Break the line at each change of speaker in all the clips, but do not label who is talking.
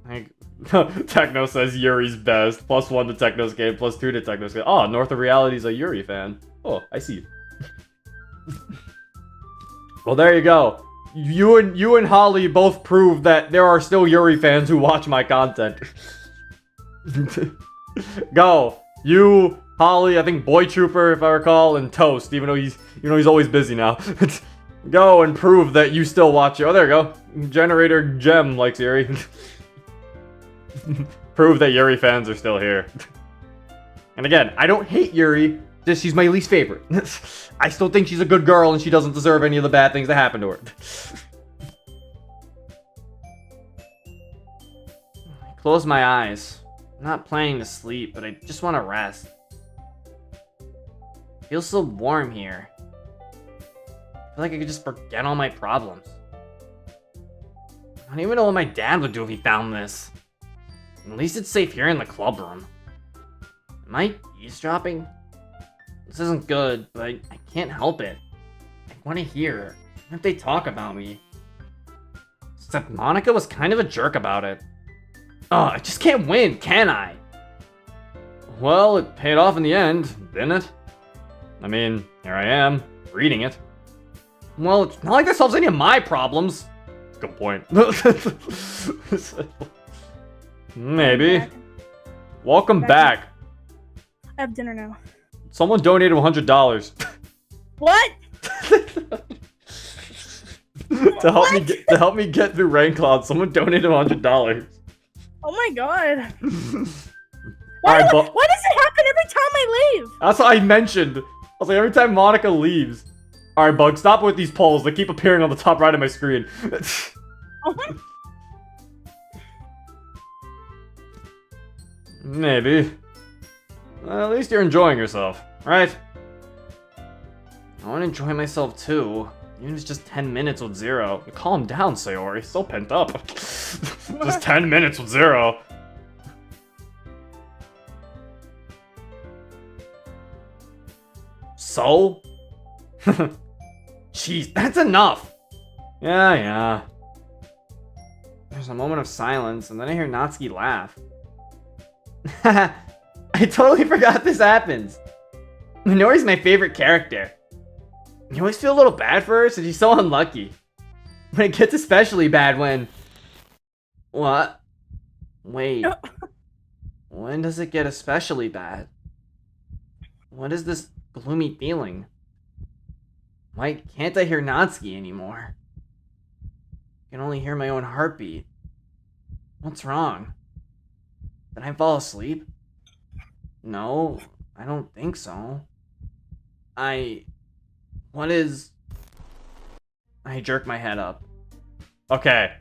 Like, Techno says Yuri's best. +1 to Techno's game, +2 to Techno's game. Oh, North of Reality's a Yuri fan. Oh, I see. Well, there you go. You and Holly both proved that there are still Yuri fans who watch my content. Go. You, Holly, I think Boy Trooper, if I recall, and Toast, even though he's always busy now. Go and prove that you still watch it. Oh, there you go. Generator Gem likes Yuri. Prove that Yuri fans are still here. And again, I don't hate Yuri, just she's my least favorite. I still think she's a good girl and she doesn't deserve any of the bad things that happen to her. Close my eyes. I'm not planning to sleep, but I just want to rest. It feels so warm here. I feel like I could just forget all my problems. I don't even know what my dad would do if he found this. At least it's safe here in the club room. Am I eavesdropping? This isn't good, but I can't help it. I want to hear. What if they talk about me? Except Monica was kind of a jerk about it. Oh, I just can't win, can I? Well, it paid off in the end, didn't it? I mean, here I am, reading it. Well, it's not like that solves any of my problems. Good point. Maybe. Welcome back.
I have dinner now.
Someone donated $100.
What?
to help me get through Rainclouds, someone donated $100.
Oh my god.
Why does
it happen every time I leave?
That's what I mentioned. I was like, every time Monica leaves. Alright, Bug, stop with these polls. They keep appearing on the top right of my screen.
Oh my...
Maybe. Well, at least you're enjoying yourself, right? I want to enjoy myself too. Even if it's just 10 minutes with Zero. Calm down, Sayori. So pent up. Just 10 minutes with Zero. So? Jeez, that's enough! Yeah. There's a moment of silence, and then I hear Natsuki laugh. I totally forgot this happens. Minori's my favorite character. You always feel a little bad for her since she's so unlucky. But it gets especially bad when... What? Wait. When does it get especially bad? What is this gloomy feeling? Why can't I hear Natsuki anymore? I can only hear my own heartbeat. What's wrong? Did I fall asleep? No, I don't think so. What is... I jerk my head up. Okay,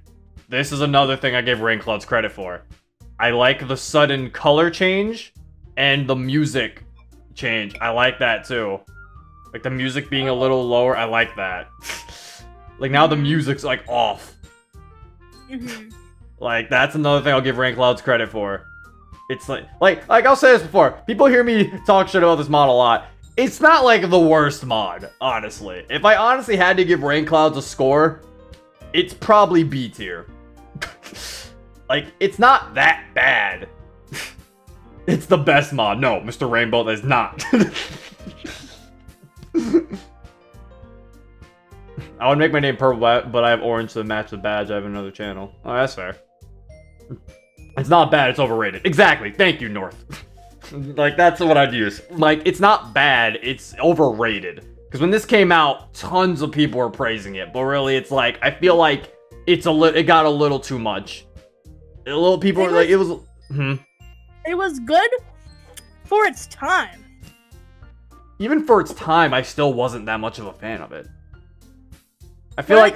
this is another thing I gave Rainclouds credit for. I like the sudden color change and the music change. I like that too. Like the music being a little lower, I like that. Like now the music's like off. Like that's another thing I'll give Rainclouds credit for. It's like I'll say this before. People hear me talk shit about this mod a lot. It's not like the worst mod, honestly. If I honestly had to give Rainclouds a score, it's probably B tier. Like, it's not that bad. It's the best mod. No, Mr. Rainbow, that is not. I would make my name purple, but I have orange to match the badge. I have another channel. Oh, that's fair. It's not bad, it's overrated. Exactly, thank you, North. Like, that's what I'd use. Like, it's not bad, it's overrated. Because when this came out, tons of people were praising it. But really, it's like, I feel like it got a little too much. People were like, it was...
It was good for its time.
Even for its time, I still wasn't that much of a fan of it. I feel like...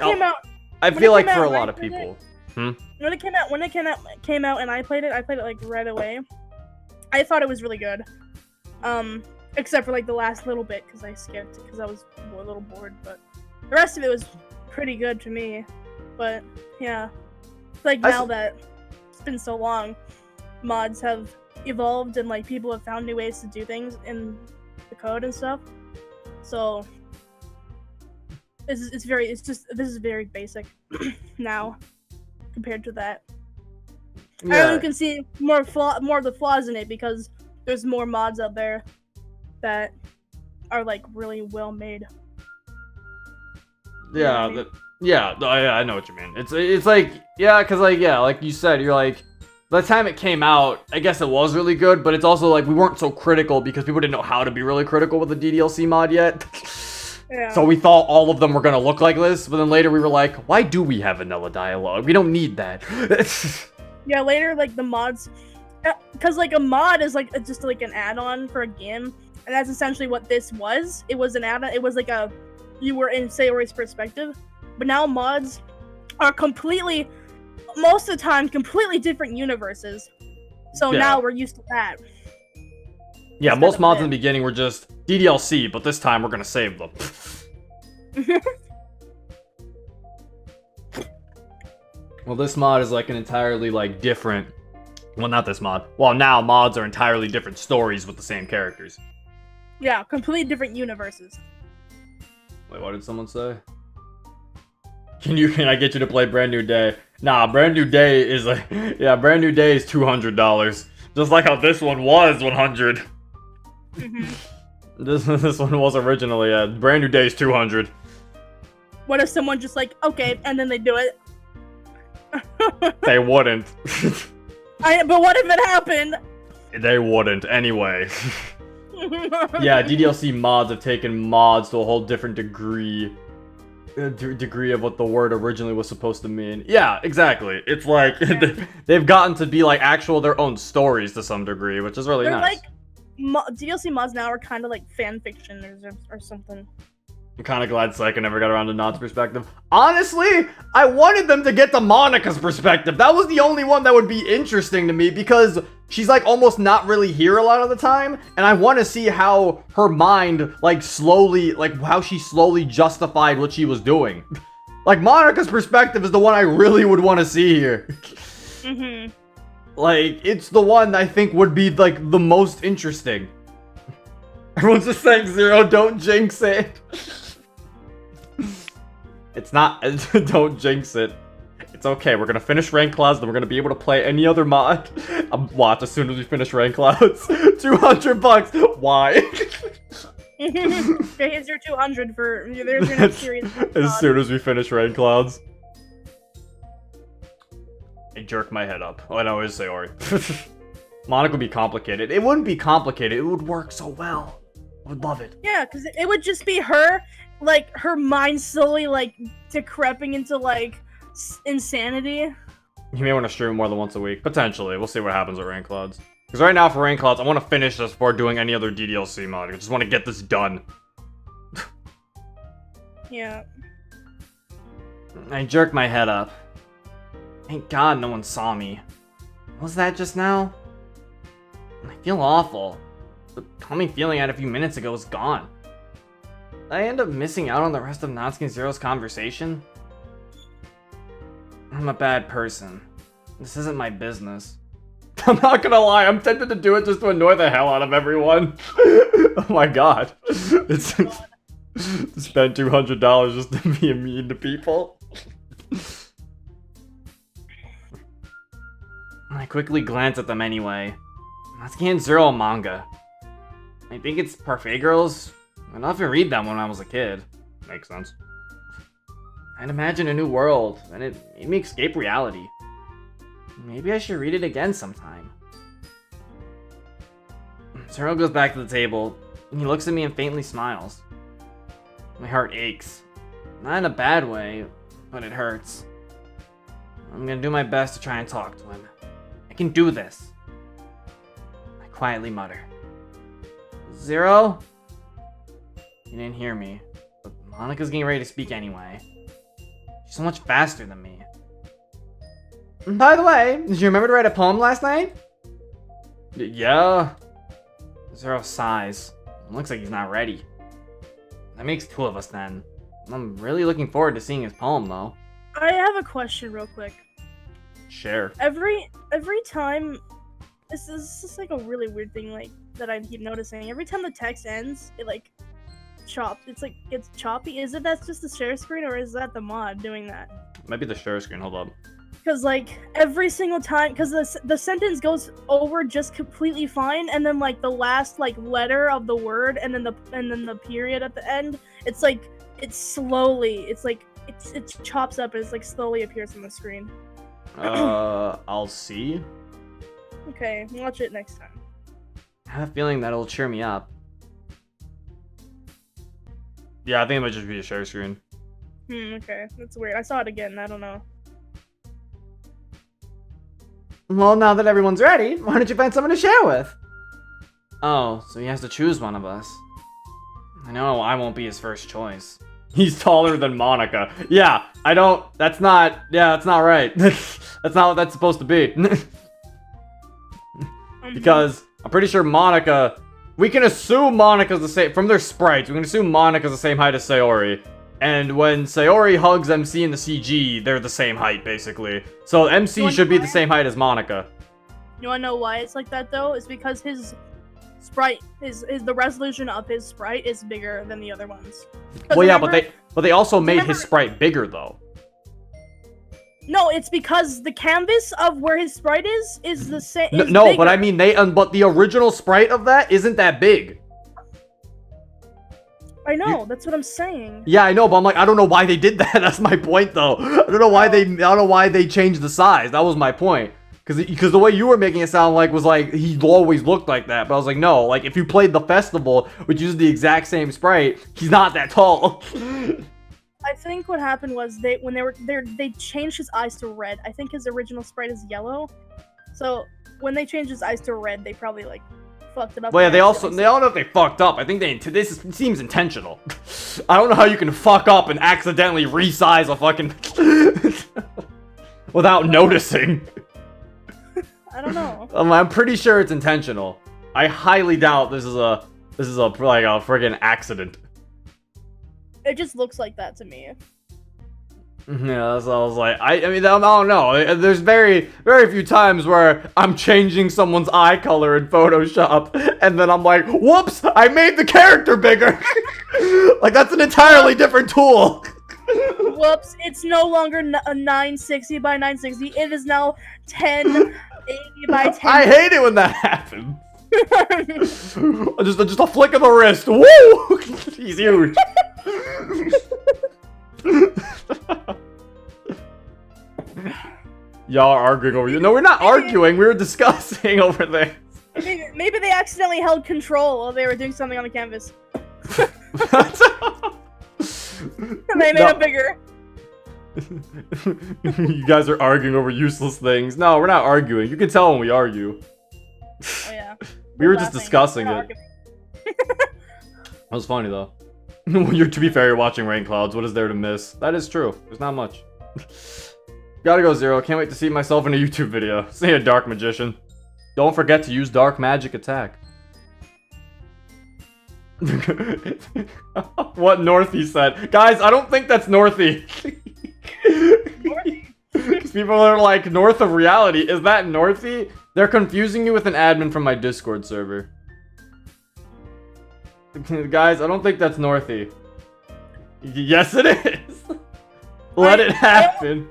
I feel like for a lot of people...
When it came out and I played it like right away. I thought it was really good. Except for like the last little bit because I skipped because I was a little bored, but the rest of it was pretty good to me. But yeah, like now that it's been so long, mods have evolved and like people have found new ways to do things in the code and stuff. So this is very basic now compared to that. And you can see more of the flaws in it because there's more mods out there that are like really well made.
Yeah, I know what you mean. It's like, yeah, because like, yeah, like you said, you're like, by the time it came out, I guess it was really good, but it's also like we weren't so critical because people didn't know how to be really critical with the DDLC mod yet.
Yeah.
So we thought all of them were gonna look like this, but then later we were like, why do we have vanilla dialogue? We don't need that.
Yeah, later, like, the mods... Because, like, a mod is, like, just, like, an add-on for a game. And that's essentially what this was. It was an add-on. It was, like, you were in Sayori's perspective. But now mods are completely... Most of the time, completely different universes. So now we're used to that.
Yeah, most mods in the beginning were just DDLC, but this time we're gonna save them. Well, this mod is like an entirely like different... Well, not this mod. Well, now mods are entirely different stories with the same characters.
Yeah, completely different universes.
Wait, what did someone say? Can I get you to play Brand New Day? Nah, Brand New Day is like... Yeah, Brand New Day is $200. Just like how this one was $100. This one was originally, yeah. Brand New Day is $200.
What if someone just like, okay, and then they do it?
They wouldn't.
But what if it happened?
They wouldn't, anyway. Yeah, DDLC mods have taken mods to a whole different degree of what the word originally was supposed to mean. Yeah, exactly. It's like they've gotten to be like actual their own stories to some degree, which is really nice.
Like DDLC mods now are kind of like fan fiction or something.
I'm kind of glad Psycho never got around to Nod's perspective. Honestly, I wanted them to get to Monica's perspective. That was the only one that would be interesting to me because she's like almost not really here a lot of the time. And I want to see how her mind like slowly, like how she slowly justified what she was doing. Like Monica's perspective is the one I really would want to see here. Like, it's the one I think would be like the most interesting. Everyone's just saying, Zero, don't jinx it. It's not, don't jinx it. It's okay, we're gonna finish Rainclouds, then we're gonna be able to play any other mod. Watch, as soon as we finish Rainclouds. $200, why?
Okay, here's your 200 for, there's your next series.
As soon as we finish Rainclouds. I jerk my head up. Oh, I know, it's Sayori. Monica would be complicated. It wouldn't be complicated, it would work so well. I would love it.
Yeah, because it would just be her, like, her mind slowly, like, decreping into, like, insanity.
You may want to stream more than once a week. Potentially. We'll see what happens with Rainclouds. Because right now for Rainclouds, I want to finish this before doing any other DDLC mod. I just want to get this done.
Yeah.
I jerked my head up. Thank God no one saw me. What was that just now? I feel awful. The calming feeling I had a few minutes ago is gone. Did I end up missing out on the rest of Natsuki and Zero's conversation? I'm a bad person. This isn't my business. I'm not gonna lie, I'm tempted to do it just to annoy the hell out of everyone. Oh my god. It's to spend $200 just to be mean to people. I quickly glance at them anyway. Natsuki and Zero manga. I think it's Parfait Girls. I don't even read that when I was a kid. Makes sense. I'd imagine a new world, and it made me escape reality. Maybe I should read it again sometime. Zero goes back to the table, and he looks at me and faintly smiles. My heart aches. Not in a bad way, but it hurts. I'm gonna do my best to try and talk to him. I can do this. I quietly mutter. Zero? You didn't hear me, but Monica's getting ready to speak anyway. She's so much faster than me. By the way, did you remember to write a poem last night? Yeah. Zero sighs. It looks like he's not ready. That makes two of us then. I'm really looking forward to seeing his poem though.
I have a question real quick.
Share.
Every time, this is just like a really weird thing like that I keep noticing. Every time the text ends, it like gets choppy. Is it that's just the share screen or is that the mod doing that?
Might be the share screen, hold up.
Because like every single time, because the sentence goes over just completely fine, and then like the last like letter of the word, and then the period at the end, it's like it chops up and it's like slowly appears on the screen.
I'll see.
Okay, watch it next time.
I have a feeling that'll cheer me up. Yeah, I think it might just be a share screen.
Okay, that's weird. I saw it again. I don't know.
Well, now that everyone's ready, why don't you find someone to share with? Oh, so he has to choose one of us. I know I won't be his first choice. He's taller than Monica. Yeah, that's not right. That's not what that's supposed to be. Because I'm pretty sure Monica, we can assume Monica's the same, from their sprites, we can assume Monica's the same height as Sayori. And when Sayori hugs MC in the CG, they're the same height, basically. So MC should be the same height as Monica.
You wanna know why it's like that, though? It's because his sprite, the resolution of his sprite is bigger than the other ones.
Well, yeah, but they also made his sprite bigger, though.
No, it's because the canvas of where his sprite is the same.
No, but I mean, but the original sprite of that isn't that big.
I know, that's what I'm saying.
Yeah, I know, but I'm like, I don't know why they did that. That's my point, though. I don't know why they changed the size. That was my point. Because the way you were making it sound like was like he always looked like that. But I was like, no, like if you played the festival, which uses the exact same sprite, he's not that tall.
I think what happened was they changed his eyes to red. I think his original sprite is yellow. So when they changed his eyes to red, they probably like fucked it up.
Well, yeah, they don't know if they fucked up. I think this seems intentional. I don't know how you can fuck up and accidentally resize a fucking without noticing.
I don't know.
I'm pretty sure it's intentional. I highly doubt this is like a friggin' accident.
It just looks like that to me.
Yeah, so I was like, I mean, I don't know. There's very, very few times where I'm changing someone's eye color in Photoshop, and then I'm like, whoops, I made the character bigger. Like, that's an entirely different tool.
Whoops, it's no longer a 960 by 960. It is now 1080 by 10.
I hate it when that happens. just a flick of the wrist. Woo! He's huge. Y'all are arguing over you. No, we're not arguing. We were discussing over there.
Maybe they accidentally held control while they were doing something on the canvas. And they made it bigger.
You guys are arguing over useless things. No, we're not arguing. You can tell when we argue.
Oh yeah.
We were just discussing it. That was funny though. To be fair, you're watching Rainclouds. What is there to miss? That is true. There's not much. Gotta go, Zero. Can't wait to see myself in a YouTube video. See a dark magician. Don't forget to use dark magic attack. What Northy said. Guys, I don't think that's Northy. Because people are like, north of reality. Is that Northy? They're confusing you with an admin from my Discord server. Guys, I don't think that's Northy. Yes, it is. Let it happen.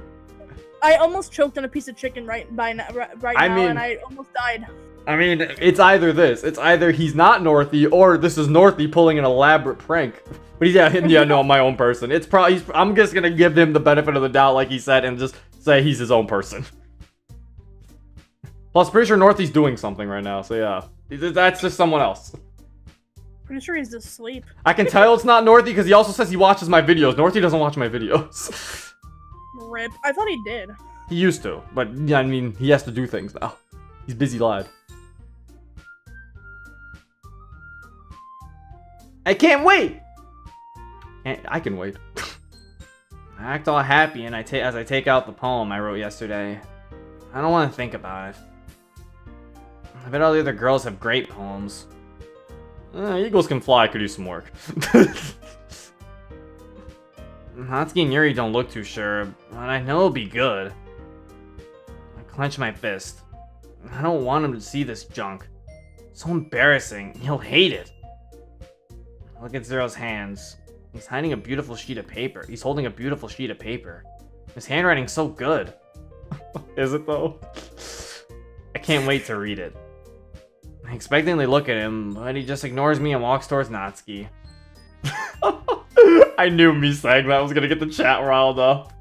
I almost choked on a piece of chicken right now, and I almost died.
I mean, it's either this. It's either he's not Northy, or this is Northy pulling an elaborate prank. But he's, yeah, no, my own person. It's probably, I'm just gonna give him the benefit of the doubt, like he said, and just say he's his own person. Plus, pretty sure Northy's doing something right now, so yeah. That's just someone else.
Pretty sure he's asleep.
I can tell it's not Northy because he also says he watches my videos. Northy doesn't watch my videos.
Rip. I thought he did.
He used to, but yeah, I mean, he has to do things now. He's busy live. I can't wait! I can wait. I act all happy and as I take out the poem I wrote yesterday. I don't want to think about it. I bet all the other girls have great poems. Eagles Can Fly could do some work. Natsuki and Yuri don't look too sure, but I know it'll be good. I clench my fist. I don't want him to see this junk. So embarrassing. He'll hate it. Look at Zero's hands. He's hiding a beautiful sheet of paper. He's holding a beautiful sheet of paper. His handwriting's so good. Is it though? I can't wait to read it. I expectantly look at him, but he just ignores me and walks towards Natsuki. I knew me saying that was gonna get the chat riled up.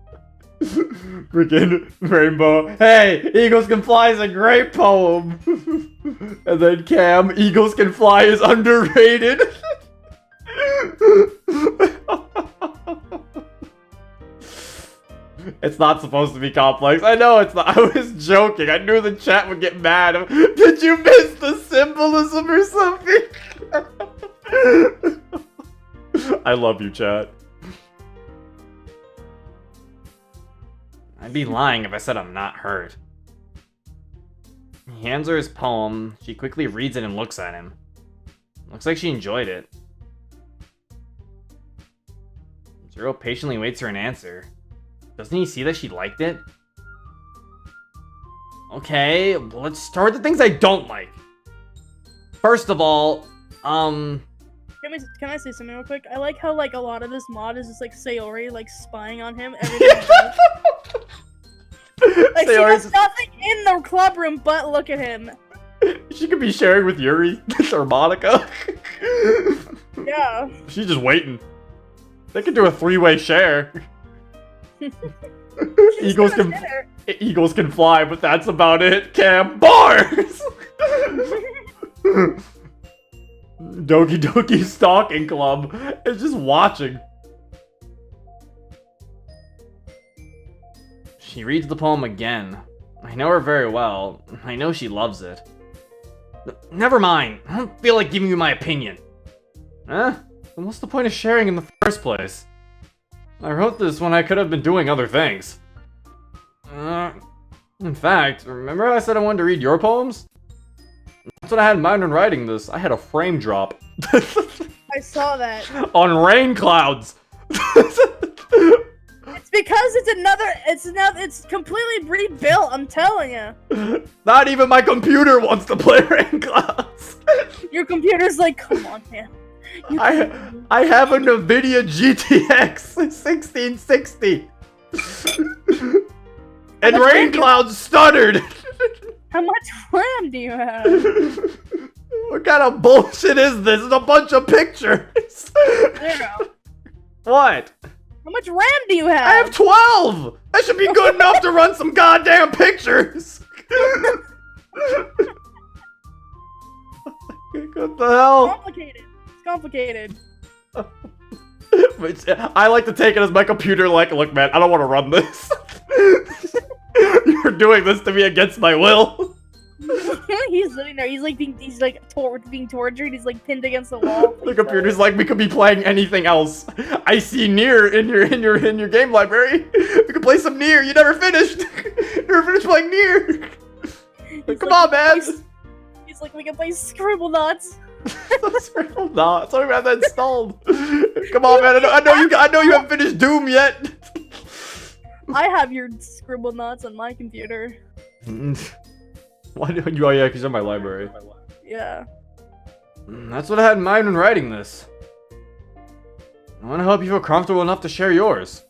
Freaking Rainbow. Hey, Eagles Can Fly is a great poem. And then Cam, Eagles Can Fly is underrated. It's not supposed to be complex. I know it's not. I was joking. I knew the chat would get mad. Did you miss the symbolism or something? I love you, chat. I'd be lying if I said I'm not hurt. He hands her his poem. She quickly reads it and looks at him. Looks like she enjoyed it. Zero patiently waits for an answer. Doesn't he see that she liked it? Okay, well, let's start with the things I don't like. First of all,
Can I say something real quick? I like how like a lot of this mod is just like Sayori like spying on him every day. Like she has nothing in the club room but look at him.
She could be sharing with Yuri or Monica.
Yeah.
She's just waiting. They could do a three-way share. Eagles can fly, but that's about it. Cam bars. Doki Doki Stalking Club is just watching. She reads the poem again. I know her very well. I know she loves it. Never mind. I don't feel like giving you my opinion. Huh? Then what's the point of sharing in the first place? I wrote this when I could have been doing other things. In fact, remember how I said I wanted to read your poems? That's what I had in mind when writing this. I had a frame drop.
I saw that.
On Rainclouds.
It's because it's completely rebuilt, I'm telling you.
Not even my computer wants to play Rainclouds.
Your computer's like, come on, man.
I have a NVIDIA GTX 1660. And Rainclouds stuttered.
How much RAM do you have?
What kind of bullshit is this? It's a bunch of pictures.
0.
What?
How much RAM do you have?
I have 12! That should be good enough to run some goddamn pictures! What the hell?
Complicated. It's complicated.
I like to take it as my computer like, look man, I don't want to run this. You're doing this to me against my will.
He's sitting there, he's being tortured, he's like pinned against the wall.
The computer's like, we could be playing anything else. I see Nier in your game library. We could play some Nier. You never finished. You never finished playing Nier. Come on, man.
He's like, we can play Scribble Knots.
Scribble Knots. I don't even have that installed. Come on, man. I know you haven't finished Doom yet.
I have your Scribble Knots on my computer.
Why do you? Oh yeah, because you're in my library.
Yeah.
That's what I had in mind when writing this. I want to help you feel comfortable enough to share yours.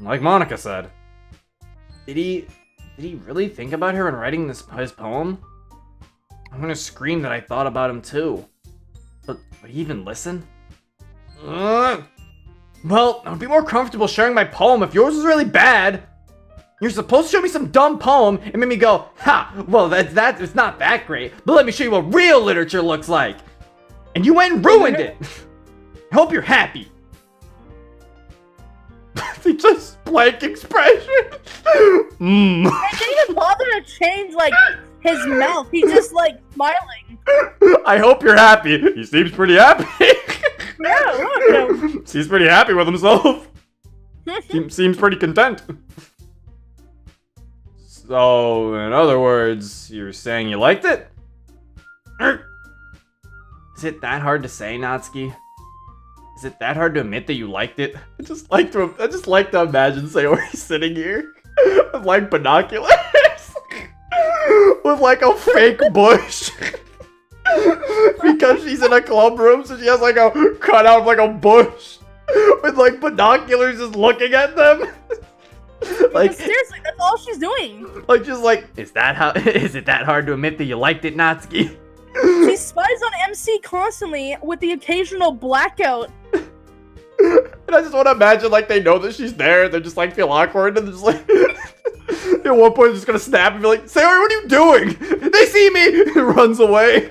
Like Monica said. Did he really think about her when writing his poem? I'm gonna scream that I thought about him too. But would he even listen? Well, I would be more comfortable sharing my poem if yours was really bad. You're supposed to show me some dumb poem and make me go, ha, well, it's not that great, but let me show you what real literature looks like. And you went and ruined it. I hope you're happy. He just blank expression.
I didn't even bother to change, his mouth. He's just, smiling.
I hope you're happy. He seems pretty happy.
Yeah, look.
Seems pretty happy with himself. Seems pretty content. So, in other words, you're saying you liked it? Is it that hard to say, Natsuki? Is it that hard to admit that you liked it? I just like to imagine Sayori sitting here with binoculars with a fake bush. Because she's in a club room, so she has a cutout of a bush with binoculars just looking at them. Like,
seriously, that's all she's doing.
like, just like, is it that hard to admit that you liked it, Natsuki?
She spies on MC constantly with the occasional blackout.
And I just want to imagine, like, they know that she's there, they're just, like, feel awkward, and they're just, like, at one point, they're just gonna snap and be like, Sayori, what are you doing? They see me! And runs away.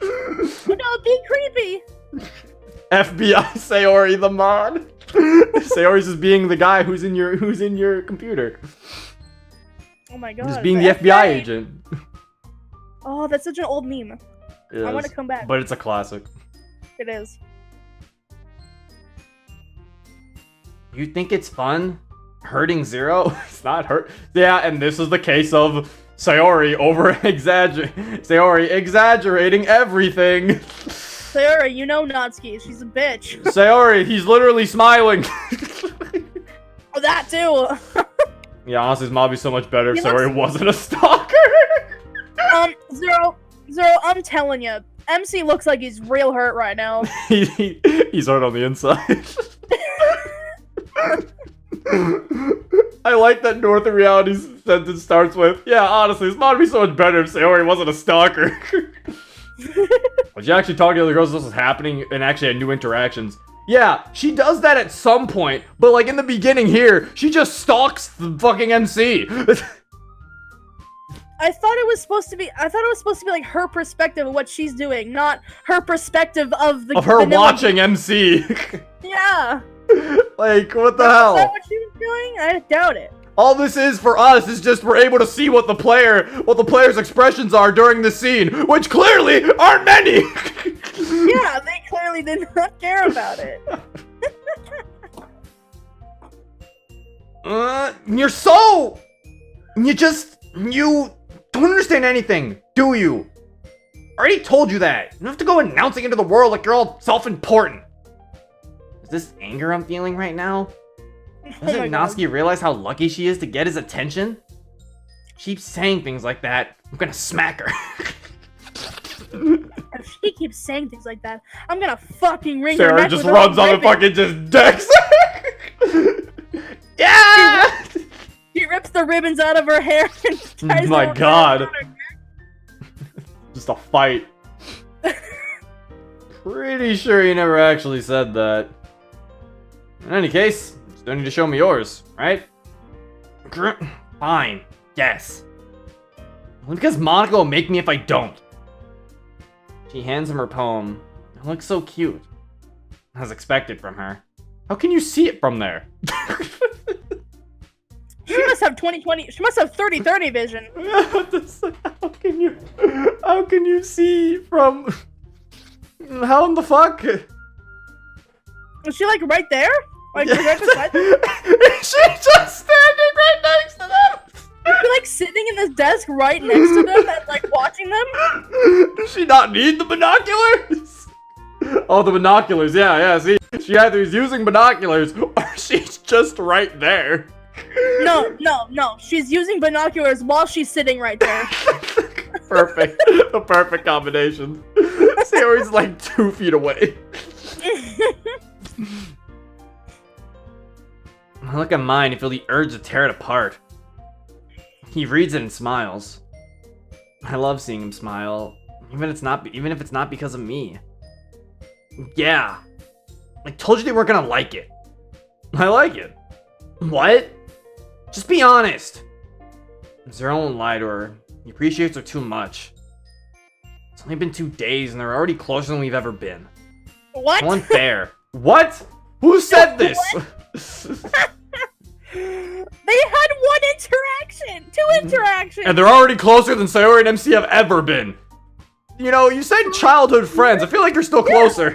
No, be creepy.
FBI Sayori the mod. Sayori's just being the guy who's in your computer.
Oh my god.
Just being the FBI agent.
Oh, that's such an old meme.
It
I want
is,
to come back.
but it's a classic.
It is.
You think it's fun hurting Zero? It's not hurt. Yeah, and this is the case of Sayori Sayori exaggerating everything.
Sayori, you know Natsuki. She's a bitch.
Sayori, he's literally smiling.
Oh, that too.
Yeah, honestly, this mod would be so much better if
He
Sayori
looks-
wasn't a stalker.
Zero, I'm telling you, MC looks like he's real hurt right now.
He's hurt on the inside. I like that Northern Reality sentence starts with, yeah, honestly, this mod would be so much better if Sayori wasn't a stalker. When she actually talked to other girls, this was happening, and actually had new interactions. Yeah, she does that at some point, but like in the beginning here, she just stalks the fucking MC.
I thought it was supposed to be like her perspective of what she's doing, not her perspective of the
Of her
vanilla-
watching MC.
Yeah.
Like, what the
Is
hell?
that what she was doing? I doubt it.
All this is for us is just we're able to see what the player's expressions are during the scene, which clearly aren't many.
Yeah, they clearly did not care about it.
You don't understand anything, do you? I already told you that. You don't have to go announcing into the world like you're all self-important. Is this anger I'm feeling right now? Doesn't
my God.
Natsuki realize how lucky she is to get his attention? She keeps saying things like that. I'm gonna smack her.
If she keeps saying things like that, I'm gonna fucking ring her
Sarah
neck
just
with
runs
a
on and
ribbon.
fucking just decks. Yeah!
She rips the ribbons out of her hair and ties
My
them
God.
around her neck.
Just a fight. Pretty sure you never actually said that. In any case, you still need to show me yours, right? Fine. Yes. Only because Monica will make me if I don't. She hands him her poem. It looks so cute. As expected from her. How can you see it from there?
She must have 20/20. She must have 30/30 vision.
How can you see from? How in the fuck?
Is she like right there? Like right beside them?
She's just standing right next to them.
Is she like sitting in this desk right next to them and like watching them?
Does she not need the binoculars? Oh, the binoculars. Yeah. See, she either is using binoculars or she's just right there.
No. She's using binoculars while she's sitting right there.
Perfect. The perfect combination. Sayori's like 2 feet away. Look at mine and feel the urge to tear it apart. He reads it and smiles. I love seeing him smile, even if it's not because of me. Yeah. I told you they weren't gonna like it. I like it. What? Just be honest. Zero won't lie to her. He appreciates her too much. It's only been 2 days and they're already closer than we've ever been.
What?
Unfair. What? Who said this?
They had 2 interactions.
And they're already closer than Sayori and MC have ever been. You know, you said childhood friends. I feel like you're still closer.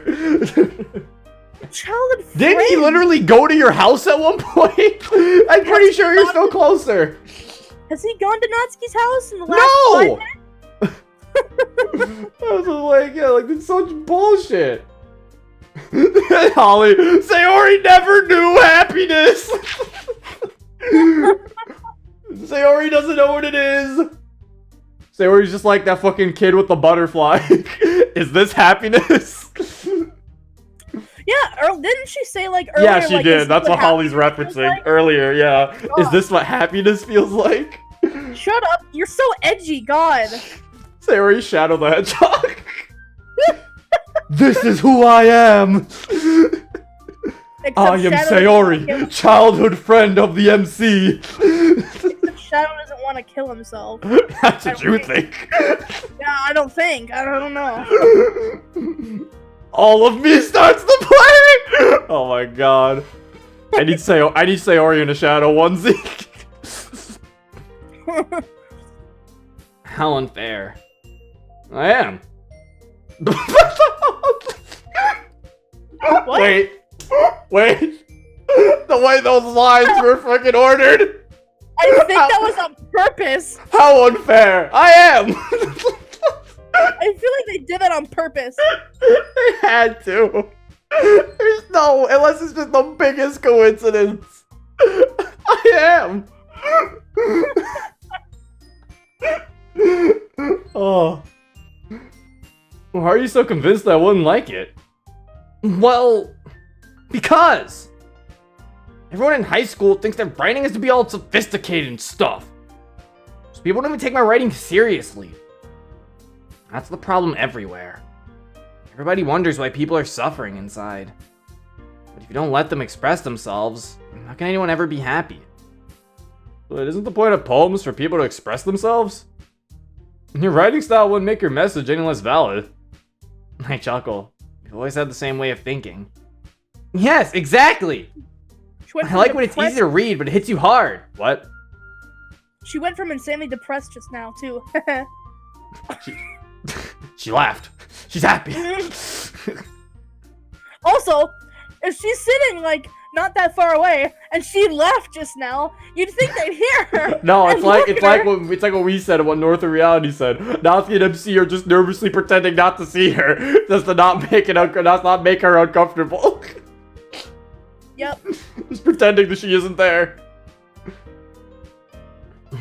Childhood friends.
Didn't he literally go to your house at one point? I'm pretty sure you're still closer.
Has he gone to Natsuki's house in the last 5
No!
minutes?
I was like, yeah, like, it's such bullshit. Holly, Sayori never knew happiness. Sayori doesn't know what it is. Sayori's just like that fucking kid with the butterfly. Is this happiness?
Yeah, didn't she say like earlier?
Yeah, she
like,
did.
is
That's
this
what Holly's
happiness feels
referencing
like?
earlier. Yeah. Is
God.
this what happiness feels like?
Shut up! You're so edgy, God.
Sayori Shadow the Hedgehog. This is who I am.
Except
I am
Shadow doesn't
Sayori,
wanna
childhood friend of the MC.
Except Shadow doesn't want to kill himself.
That's what you think.
Yeah, I don't think. I don't know.
All of me starts the play. Oh my god. I need Sayori in a shadow onesie. How unfair. I am.
What?
Wait. The way those lines were fucking ordered.
I think that was on purpose.
How unfair. I am.
I feel like they did that on purpose.
They had to. There's no, unless it's just the biggest coincidence. I am. Oh. Why are you so convinced that I wouldn't like it? Well, because everyone in high school thinks that writing is to be all sophisticated and stuff. So people don't even take my writing seriously. That's the problem everywhere. Everybody wonders why people are suffering inside. But if you don't let them express themselves, how can anyone ever be happy? But isn't the point of poems for people to express themselves? Your writing style wouldn't make your message any less valid. I chuckle. You've always had the same way of thinking. Yes, exactly! I like when it's easy to read, but it hits you hard. What?
She went from insanely depressed just now, too.
She laughed. She's happy.
Also, if she's sitting, like, not that far away, and she left just now, you'd think they'd hear her.
No,
it's like
what we said and what North of Reality said. Natsuki and MC are just nervously pretending not to see her, just to not make her uncomfortable.
Yep.
Just pretending that she isn't there.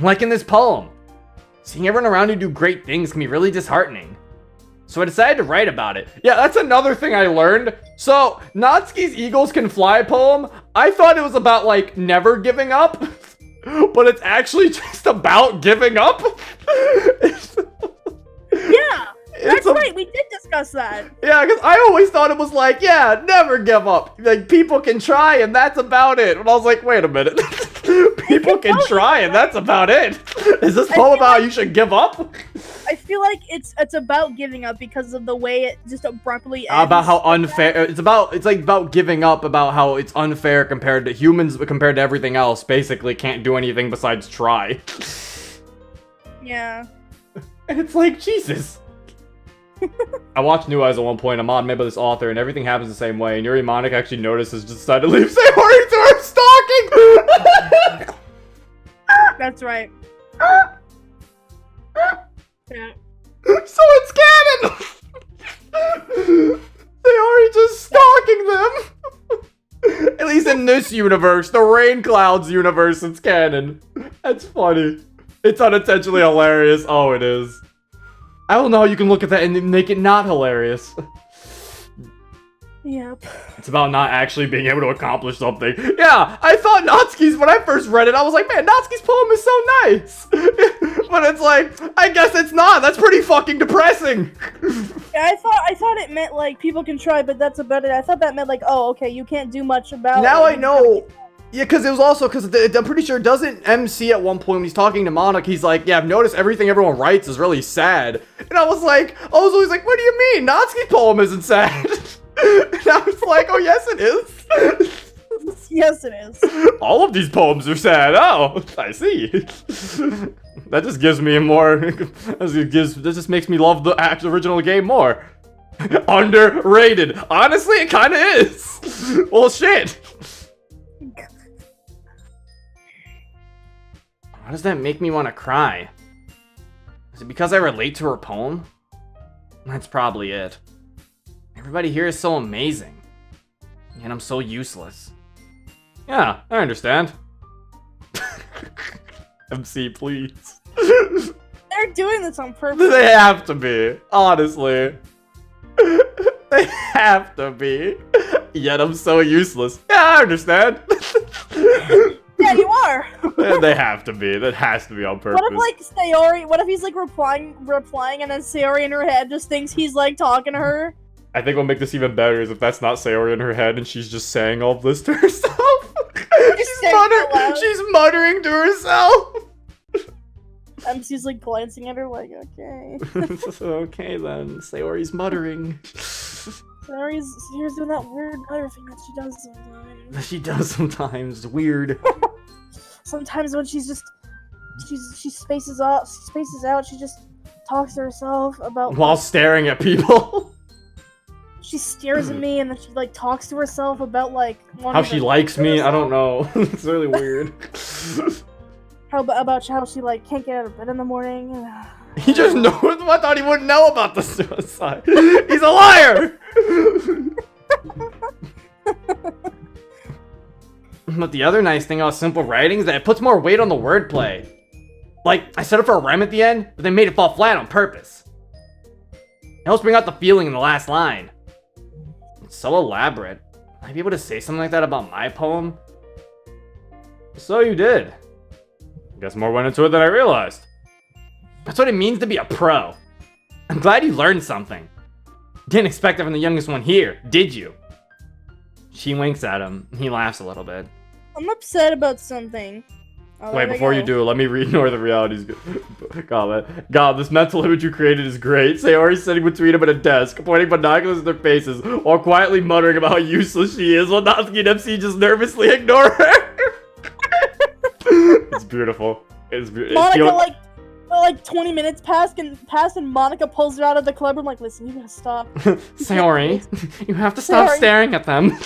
Like in this poem, seeing everyone around you do great things can be really disheartening. So I decided to write about it. Yeah, that's another thing I learned. So, Natsuki's Eagles Can Fly poem, I thought it was about, like, never giving up. But it's actually just about giving up.
Yeah, that's right, we did discuss that.
Yeah, because I always thought it was like, yeah, never give up. Like, people can try and that's about it. And I was like, wait a minute. People can try and that's about it. Is this poem about how you should give up?
I feel like it's about giving up because of the way it just abruptly ends.
About how unfair it's about giving up, about how it's unfair compared to humans, compared to everything else. Basically, can't do anything besides try.
Yeah.
And it's like, Jesus. I watched New Eyes at one point. I'm on made by this author, and everything happens the same way. And Yuri Monik actually notices, just decided to leave Sayori to her stalking.
That's right. Yeah.
So it's canon! Sayori just stalking them! At least in this universe, the Rainclouds universe, it's canon. That's funny. It's unintentionally hilarious. Oh, it is. I don't know how you can look at that and make it not hilarious.
Yep.
It's about not actually being able to accomplish something. Yeah, I thought Natsuki's, when I first read it, I was like, man, Natsuki's poem is so nice. But it's like, I guess it's not. That's pretty fucking depressing.
Yeah, I thought it meant, like, people can try, but that's about it. I thought that meant, like, oh, okay, you can't do much about it.
Now I know. Yeah, because it was also, because I'm pretty sure, doesn't MC at one point when he's talking to Monarch, he's like, yeah, I've noticed everything everyone writes is really sad. And I was always like, what do you mean? Natsuki's poem isn't sad. And I was like, oh, yes, it is.
Yes, it is.
All of these poems are sad. Oh, I see. That just gives me more. This just makes me love the actual original game more. Underrated. Honestly, it kind of is. Well, shit. Why does that make me want to cry? Is it because I relate to her poem? That's probably it. Everybody here is so amazing. And I'm so useless. Yeah, I understand. MC, please.
They're doing this on purpose.
They have to be. Honestly. They have to be. Yet I'm so useless. Yeah, I understand.
Yeah, you are.
They have to be. That has to be on purpose.
What if like Sayori? What if he's like replying, and then Sayori in her head just thinks he's like talking to her?
I think what will make this even better is if that's not Sayori in her head and she's just saying all this to herself. She's muttering to herself.
MC's like glancing at her like, okay.
Okay then, Sayori's muttering.
Sayori's doing that weird mutter thing that she does sometimes.
She does sometimes. It's weird.
Sometimes when she spaces out, she just talks to herself about
while staring at people.
She stares at me and then she like talks to herself about like
how she likes me. I don't know. It's really weird.
about how she like can't get out of bed in the morning.
He just knows. I thought he wouldn't know about the suicide. He's a liar. But the other nice thing about simple writing is that it puts more weight on the wordplay. Like, I set it for a rhyme at the end, but they made it fall flat on purpose. It helps bring out the feeling in the last line. It's so elaborate. Might I be able to say something like that about my poem? So you did. Guess more went into it than I realized. That's what it means to be a pro. I'm glad you learned something. Didn't expect it from the youngest one here, did you? She winks at him. He laughs a little bit.
I'm upset about something.
Wait, before you do, let me ignore the realities. God, this mental image you created is great. Sayori's sitting between him at a desk, pointing binoculars at their faces, while quietly muttering about how useless she is, while Natsuki and MC just nervously ignore her. It's beautiful. It's beautiful.
Monica, like 20 minutes pass and Monica pulls her out of the club room like, listen, you gotta stop.
Sayori, you have to stop staring at them.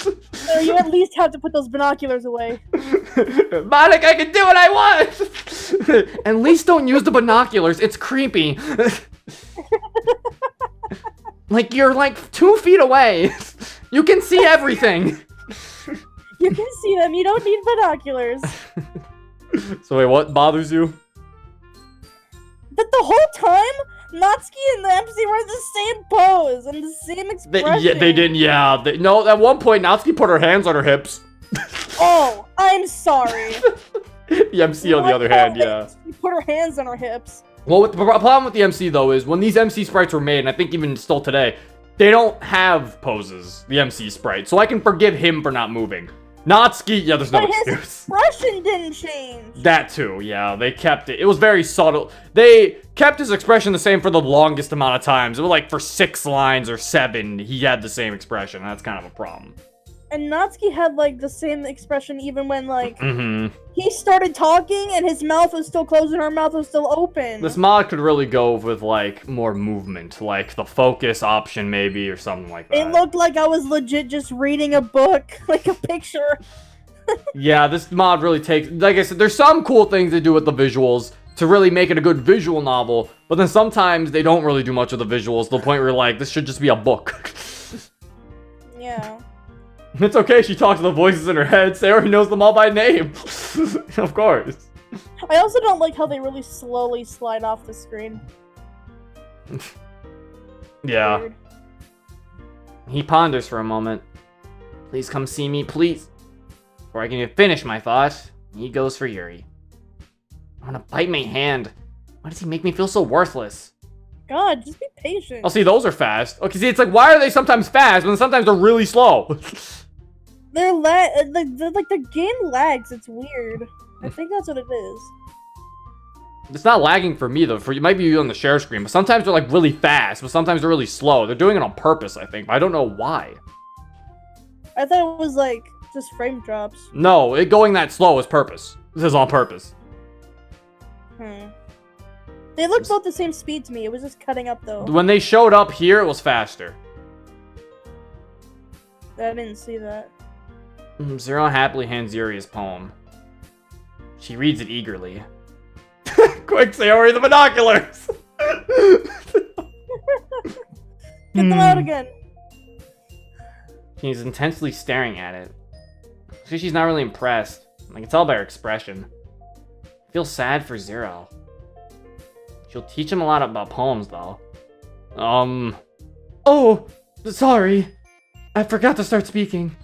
You at least have to put those binoculars away.
Monica, I can do what I want! At least don't use the binoculars, it's creepy. Like, you're like 2 feet away. You can see everything.
You can see them, you don't need binoculars.
So wait, what bothers you?
That the whole time, Natsuki and the MC were in the same pose and the same expression.
They didn't, yeah. No, at one point, Natsuki put her hands on her hips.
Oh, I'm sorry.
The MC, on the other hand, yeah.
She put her hands on her hips.
Well, the problem with the MC, though, is when these MC sprites were made, and I think even still today, they don't have poses, the MC sprite. So I can forgive him for not moving. Natsuki, yeah, there's no excuse.
His expression didn't change.
That too, yeah, they kept it. It was very subtle. They kept his expression the same for the longest amount of times. It was like for 6 lines or 7, he had the same expression. That's kind of a problem.
And Natsuki had like the same expression even when like he started talking and his mouth was still closed and her mouth was still open.
This mod could really go with like more movement, like the focus option maybe or something like that.
It looked like I was legit just reading a book, like a picture.
Yeah, this mod really takes, like I said, there's some cool things they do with the visuals to really make it a good visual novel, but then sometimes they don't really do much with the visuals to the point where you're like, this should just be a book.
Yeah.
It's okay, she talks to the voices in her head. Sayori knows them all by name. Of course.
I also don't like how they really slowly slide off the screen.
Yeah.
Weird.
He ponders for a moment. Please come see me, please. Before I can even finish my thought, he goes for Yuri. I want to bite my hand. Why does he make me feel so worthless?
God, just be patient.
Oh, see, those are fast. Okay, see, it's like, why are they sometimes fast, but then sometimes they're really slow?
They're like the game lags. It's weird. I think that's what it is.
It's not lagging for me, though. For you might be on the share screen, but sometimes they're, like, really fast, but sometimes they're really slow. They're doing it on purpose, I think, but I don't know why.
I thought it was, like, just frame drops.
No, it going that slow is purpose. This is on purpose.
They looked both the same speed to me. It was just cutting up, though.
When they showed up here, it was faster.
I didn't see that.
Zero happily hands Yuri his poem. She reads it eagerly. Quick, Sayori, the binoculars!
Get them out again.
She's intensely staring at it. See, she's not really impressed. I can tell by her expression. I feel sad for Zero. She'll teach him a lot about poems, though. Oh, sorry. I forgot to start speaking.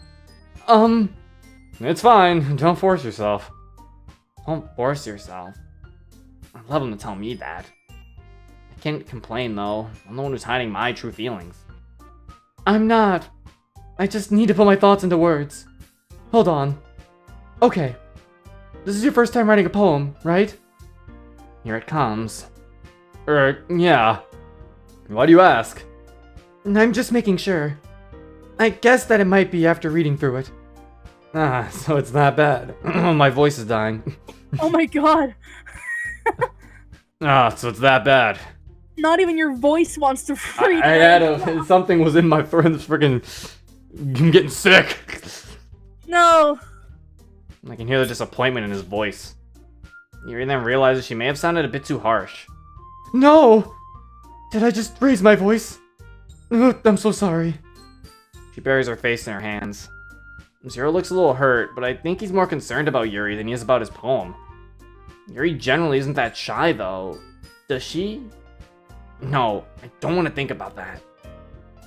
It's fine. Don't force yourself. Don't force yourself. I'd love him to tell me that. I can't complain, though. I'm the one who's hiding my true feelings. I'm not. I just need to put my thoughts into words. Hold on. Okay. This is your first time writing a poem, right? Here it comes. Yeah. Why do you ask? I'm just making sure. I guess that it might be after reading through it. Ah, so it's that bad. My voice is dying.
Oh my god.
Ah, so it's that bad.
Not even your voice wants to read.
I had something was in my throat. Freaking, I'm getting sick.
No.
I can hear the disappointment in his voice. Yuri then realizes she may have sounded a bit too harsh. No! Did I just raise my voice? I'm so sorry. She buries her face in her hands. Zero looks a little hurt, but I think he's more concerned about Yuri than he is about his poem. Yuri generally isn't that shy, though. Does she? No, I don't want to think about that.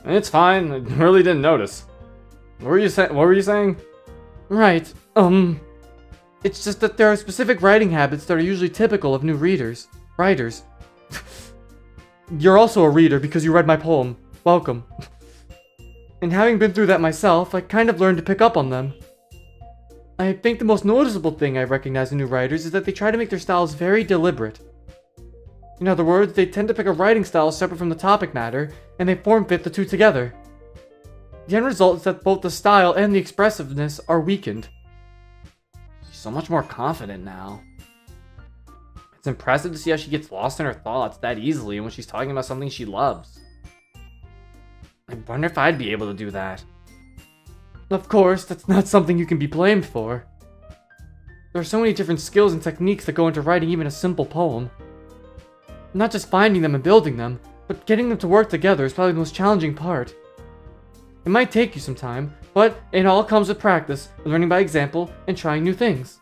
It's fine, I really didn't notice. What were you saying? Right, it's just that there are specific writing habits that are usually typical of new writers. You're also a reader because you read my poem. Welcome. And having been through that myself, I kind of learned to pick up on them. I think the most noticeable thing I recognize in new writers is that they try to make their styles very deliberate. In other words, they tend to pick a writing style separate from the topic matter, and they form-fit the two together. The end result is that both the style and the expressiveness are weakened. She's so much more confident now. It's impressive to see how she gets lost in her thoughts that easily when she's talking about something she loves. I wonder if I'd be able to do that. Of course, that's not something you can be blamed for. There are so many different skills and techniques that go into writing even a simple poem. Not just finding them and building them, but getting them to work together is probably the most challenging part. It might take you some time, but it all comes with practice, learning by example, and trying new things.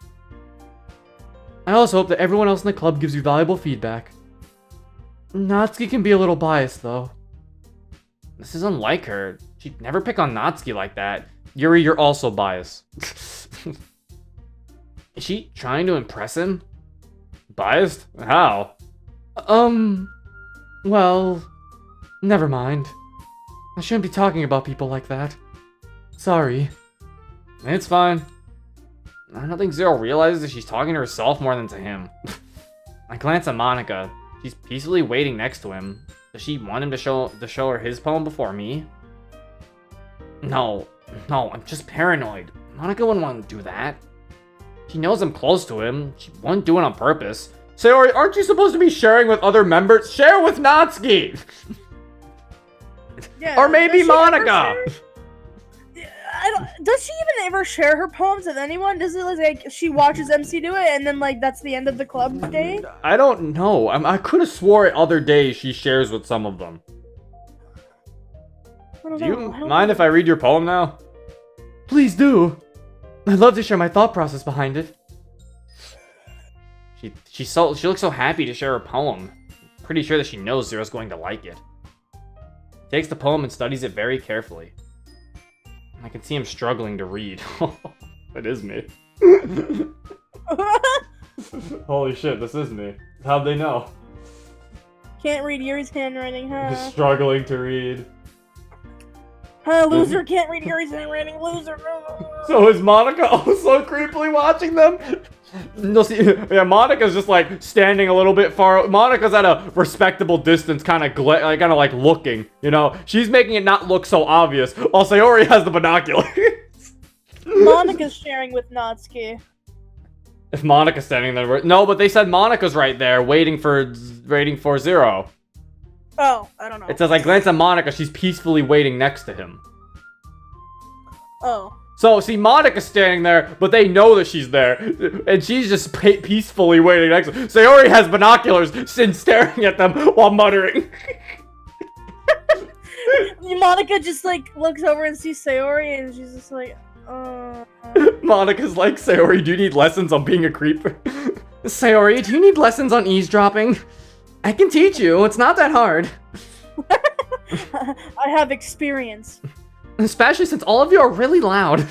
I also hope that everyone else in the club gives you valuable feedback. Natsuki can be a little biased, though. This is unlike her. She'd never pick on Natsuki like that. Yuri, you're also biased. Is she trying to impress him? Biased? How? Well, never mind. I shouldn't be talking about people like that. Sorry. It's fine. I don't think Zero realizes that she's talking to herself more than to him. I glance at Monica. She's peacefully waiting next to him. Does she want him to show her his poem before me? No, I'm just paranoid. Monica wouldn't want to do that. She knows I'm close to him. She wouldn't do it on purpose. Sayori, aren't you supposed to be sharing with other members? Share with Natsuki!
Yeah,
or maybe Monica!
Does she even ever share her poems with anyone? Does it like she watches MC do it and then like that's the end of the club day?
I don't know. I could have swore other days she shares with some of them. Do you mind if I read your poem now? Please do. I'd love to share my thought process behind it. She looks so happy to share her poem. Pretty sure that she knows Zero's going to like it. He takes the poem and studies it very carefully. I can see him struggling to read. That is me. Holy shit, this is me. How'd they know?
Can't read Yuri's handwriting, huh?
Struggling to read.
Loser, can't read Yuri's handwriting, loser.
So is Monica also creepily watching them? You'll see, yeah, Monica's just like standing a little bit far. Monica's at a respectable distance, kind of like looking, you know? She's making it not look so obvious, while Sayori has the binoculars.
Monica's sharing with Natsuki.
If Monica's standing there, no, but they said Monica's right there, waiting for Zero.
Oh, I don't know.
It says, I glance at Monica, she's peacefully waiting next to him.
Oh.
So, see, Monica's standing there, but they know that she's there. And she's just peacefully waiting next to him. Sayori has binoculars and staring at them while muttering.
Monica just, like, looks over and sees Sayori, and she's just like,
Monica's like, Sayori, do you need lessons on being a creeper? Sayori, do you need lessons on eavesdropping? I can teach you. It's not that hard.
I have experience.
Especially since all of you are really loud.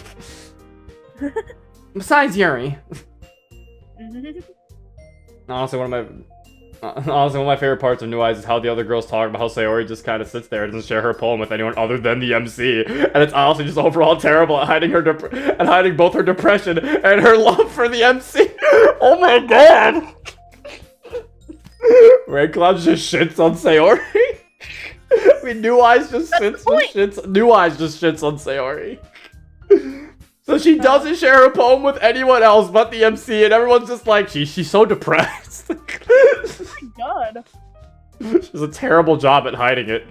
Besides Yuri. Honestly, one of my favorite parts of New Eyes is how the other girls talk about how Sayori just kind of sits there and doesn't share her poem with anyone other than the MC, and it's honestly just overall terrible at hiding hiding both her depression and her love for the MC. Oh my god! Rainclouds just shits on Sayori. I mean, New Eyes just New Eyes just shits on Sayori. So she doesn't share her poem with anyone else but the MC, and everyone's just like, she's so depressed.
Oh my god.
She does a terrible job at hiding it.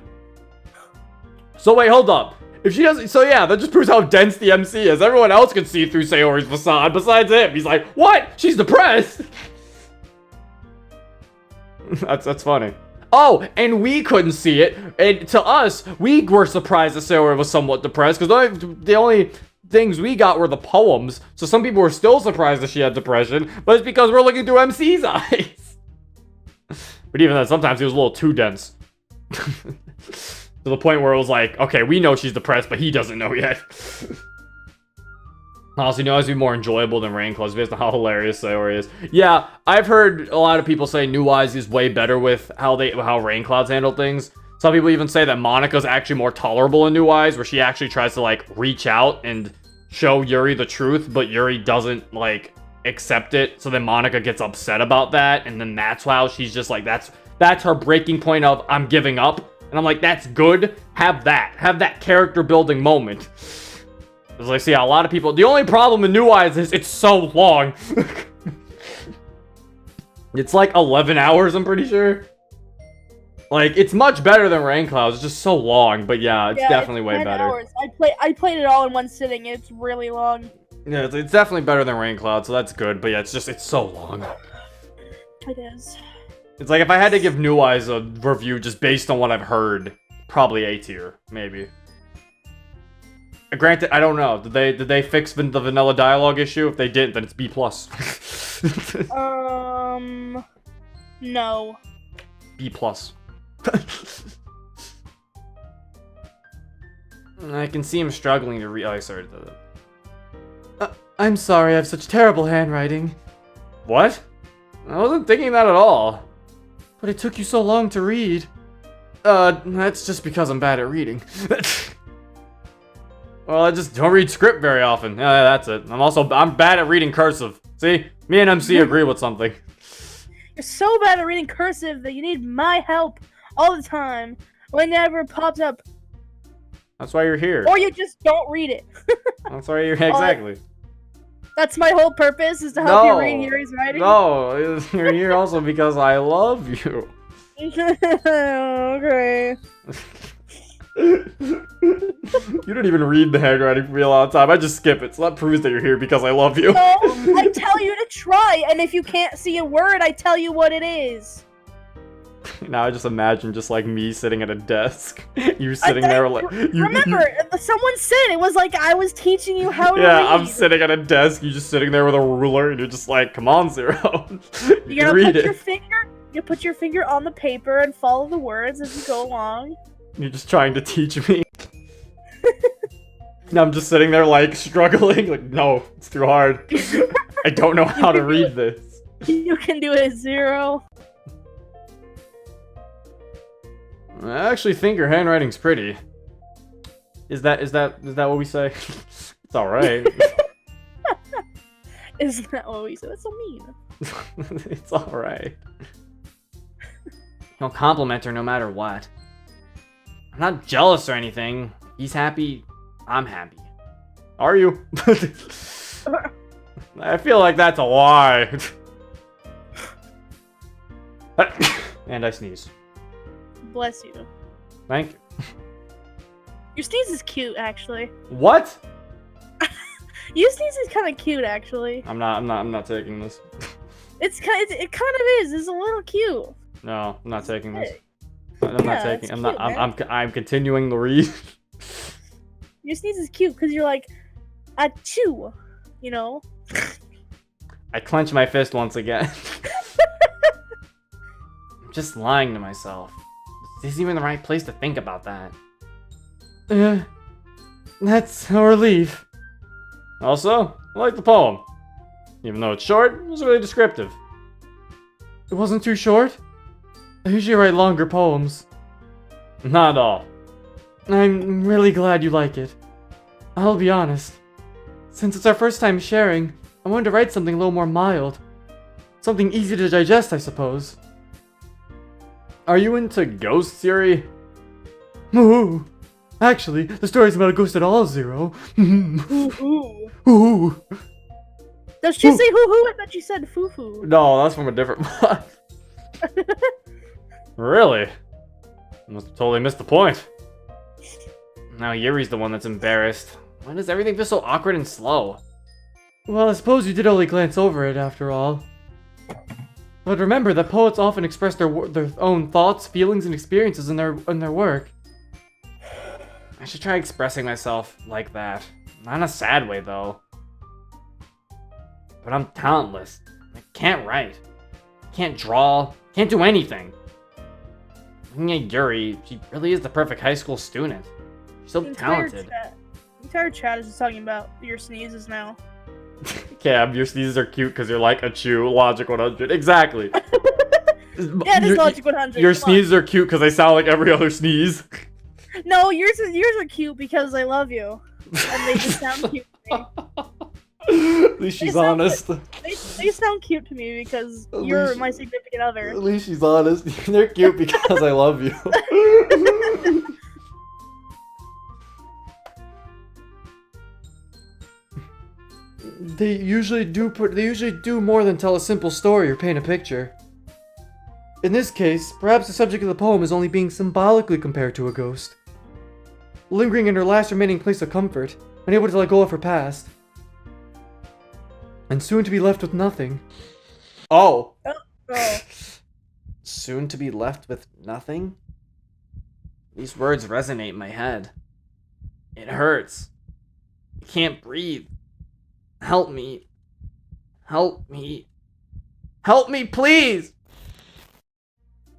So wait, hold up. If she doesn't, so yeah, that just proves how dense the MC is. Everyone else can see through Sayori's facade besides him. He's like, what? She's depressed. That's funny. Oh, and we couldn't see it. And to us, we were surprised that Sayori was somewhat depressed because the only things we got were the poems. So some people were still surprised that she had depression, but it's because we're looking through MC's eyes. But even then, sometimes it was a little too dense. To the point where it was like, okay, we know she's depressed, but he doesn't know yet. Honestly, New Eyes would be more enjoyable than Rainclouds based on how hilarious Sayori is. Yeah, I've heard a lot of people say New Eyes is way better with how Rainclouds handle things. Some people even say that Monika's actually more tolerable in New Eyes, where she actually tries to, like, reach out and show Yuri the truth, but Yuri doesn't, like, accept it. So then Monika gets upset about that, and then that's how she's just like, that's her breaking point of, I'm giving up. And I'm like, that's good. Have that character building moment. Because I see a lot of people, the only problem in New Eyes is it's so long. It's like 11 hours, I'm pretty sure. Like, it's much better than Rainclouds. It's just so long, but yeah, it's definitely way better.
Hours. I played it all in one sitting. It's really long.
Yeah, it's definitely better than Rainclouds, so that's good. But yeah, it's so long.
It is.
It's like if I had to give New Eyes a review just based on what I've heard, probably A tier, maybe. Granted, I don't know. Did they fix the vanilla dialogue issue? If they didn't, then it's B+.
No.
B+. I can see him struggling to read. Oh, sorry. I'm sorry, I have such terrible handwriting. What? I wasn't thinking that at all. But it took you so long to read. That's just because I'm bad at reading. Well, I just don't read script very often. Yeah, that's it. I'm bad at reading cursive. See? Me and MC agree with something.
You're so bad at reading cursive that you need my help all the time. Whenever it pops up.
That's why you're here.
Or you just don't read it.
That's why you're here. Exactly.
That's my whole purpose, is to help you read Yuri's writing.
No, you're here also because I love you.
Okay.
You don't even read the handwriting for me a lot of time. I just skip it, so that proves that you're here because I love you.
No, I tell you to try, and if you can't see a word, I tell you what it is.
Now I just imagine just like me sitting at a desk. You sitting there like...
Remember, someone said it was like I was teaching you how to read.
Yeah, I'm sitting at a desk, you just sitting there with a ruler, and you're just like, come on, Zero.
You gotta read you put your finger on the paper and follow the words as you go along.
You're just trying to teach me. And I'm just sitting there like struggling, like, no, it's too hard. I don't know how to read this.
You can do it, Zero.
I actually think your handwriting's pretty. Is that what we say? It's alright.
Isn't that what we say? That's so mean.
It's alright. He'll compliment her no matter what. I'm not jealous or anything. He's happy, I'm happy. Are you? I feel like that's a lie. And I sneeze.
Bless you.
Thank you.
Your sneeze is cute, actually.
What?
Your sneeze is kind of cute, actually.
I'm not taking this.
It kind of is. It's a little cute.
No, I'm not taking this. I'm continuing the read.
Your sneeze is cute because you're like, achoo, you know?
I clench my fist once again. I'm just lying to myself. This isn't even the right place to think about that. That's a relief. Also, I like the poem. Even though it's short, it was really descriptive. It wasn't too short? I usually write longer poems. Not at all. I'm really glad you like it. I'll be honest. Since it's our first time sharing, I wanted to write something a little more mild. Something easy to digest, I suppose. Are you into ghosts, Sayori? Ooh. Actually, the story's about a ghost at all, Zero.
Hoo-hoo.
Ooh.
Does she say hoo-hoo? I thought she said foo-foo.
No, that's from a different one. Really? Must have totally missed the point. Now Yuri's the one that's embarrassed. Why does everything feel so awkward and slow? Well, I suppose you did only glance over it, after all. But remember that poets often express their own thoughts, feelings, and experiences in their work. I should try expressing myself like that. Not in a sad way, though. But I'm talentless. I can't write. Can't draw. Can't do anything. Looking at Yuri, she really is the perfect high school student. She's so talented.
The entire chat is just talking about your sneezes now.
Cab, your sneezes are cute because you're like a chew. Logic 100. Exactly.
Yeah, it is Logic 100.
Your sneezes are cute because they sound like every other sneeze.
No, yours are cute because I love you. And they just sound cute to me.
At least she's honest.
They sound cute to me because you're my significant other.
At least she's honest. They're cute because I love you. They usually do more than tell a simple story or paint a picture. In this case, perhaps the subject of the poem is only being symbolically compared to a ghost. Lingering in her last remaining place of comfort, unable to let go of her past. And soon to be left with nothing. Oh.
Oh.
Soon to be left with nothing? These words resonate in my head. It hurts. I can't breathe. Help me. Help me. Help me, please!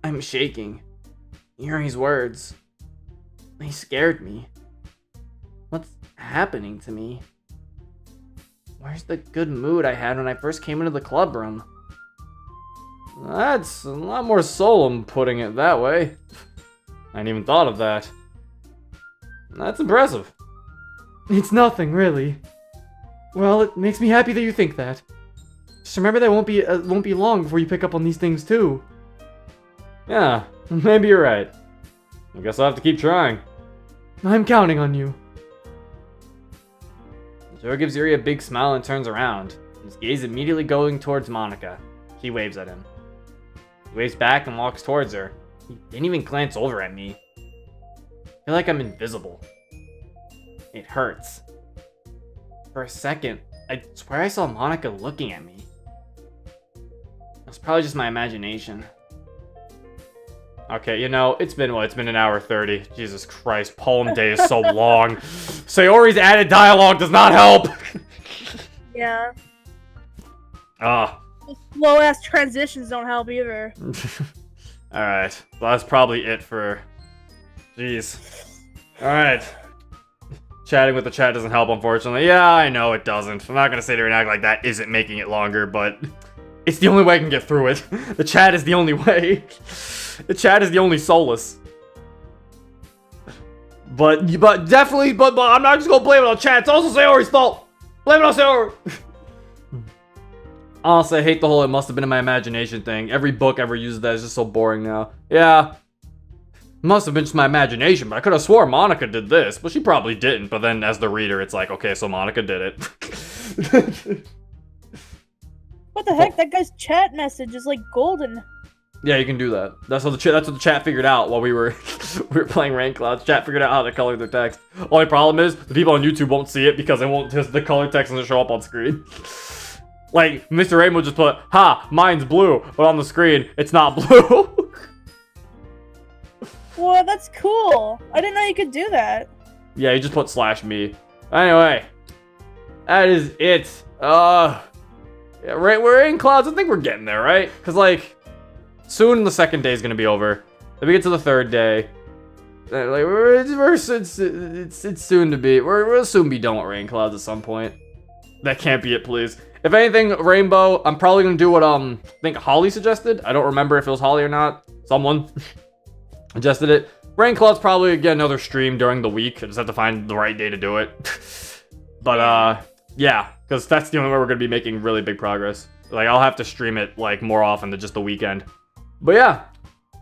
I'm shaking. Hearing his words. They scared me. What's happening to me? Where's the good mood I had when I first came into the club room? That's a lot more solemn putting it that way. I hadn't even thought of that. That's impressive. It's nothing, really. Well, it makes me happy that you think that. Just remember that won't be long before you pick up on these things too. Yeah, maybe you're right. I guess I'll have to keep trying. I'm counting on you. Joe gives Yuri a big smile and turns around, his gaze immediately going towards Monica. She waves at him. He waves back and walks towards her. He didn't even glance over at me. I feel like I'm invisible. It hurts. For a second, I swear I saw Monica looking at me. It's probably just my imagination. Okay, you know, it's been an hour 30. Jesus Christ, poem day is so long. Sayori's added dialogue does not help.
Yeah.
Ah.
Slow ass transitions don't help either.
Alright, well, that's probably it for... Jeez. Alright. Chatting with the chat doesn't help, unfortunately. Yeah, I know it doesn't. I'm not gonna sit here and act like that isn't making it longer, but... It's the only way I can get through it. The chat is the only way. The chat is the only solace. But definitely, but I'm not just gonna blame it on chat. It's also Sayori's fault. Blame it on Sayori. Honestly, I hate the whole "it must have been in my imagination" thing. Every book ever uses that is just so boring now. Yeah. Must have been just my imagination, but I could have swore Monica did this. But she probably didn't. But then as the reader, it's like, okay, so Monica did it.
What the heck? That guy's chat message is like golden.
Yeah, you can do that. That's what the chat figured out while we were playing Rainclouds. Chat figured out how to color their text. Only problem is the people on YouTube won't see it because the color text doesn't show up on screen. Like Mr. Rainbow just put, "Ha, mine's blue," but on the screen it's not blue.
Well, that's cool. I didn't know you could do that.
Yeah, you just put /me. Anyway, that is it. Yeah, right, we're in clouds. I think we're getting there, right? Because like. Soon the second day is going to be over. Then we get to the third day. Like it's soon to be. We'll soon be done with Rainclouds at some point. That can't be it, please. If anything, Rainbow, I'm probably gonna do what I think Holly suggested. I don't remember if it was Holly or not. Someone suggested it. Rainclouds probably get another stream during the week. I just have to find the right day to do it. But yeah, because that's the only way we're gonna be making really big progress. Like I'll have to stream it like more often than just the weekend. But yeah,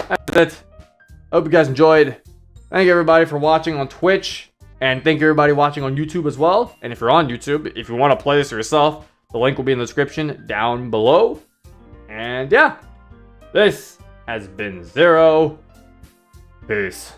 that's it. I hope you guys enjoyed. Thank you everybody for watching on Twitch. And thank you everybody watching on YouTube as well. And if you're on YouTube, if you want to play this yourself, the link will be in the description down below. And yeah, this has been Zero. Peace.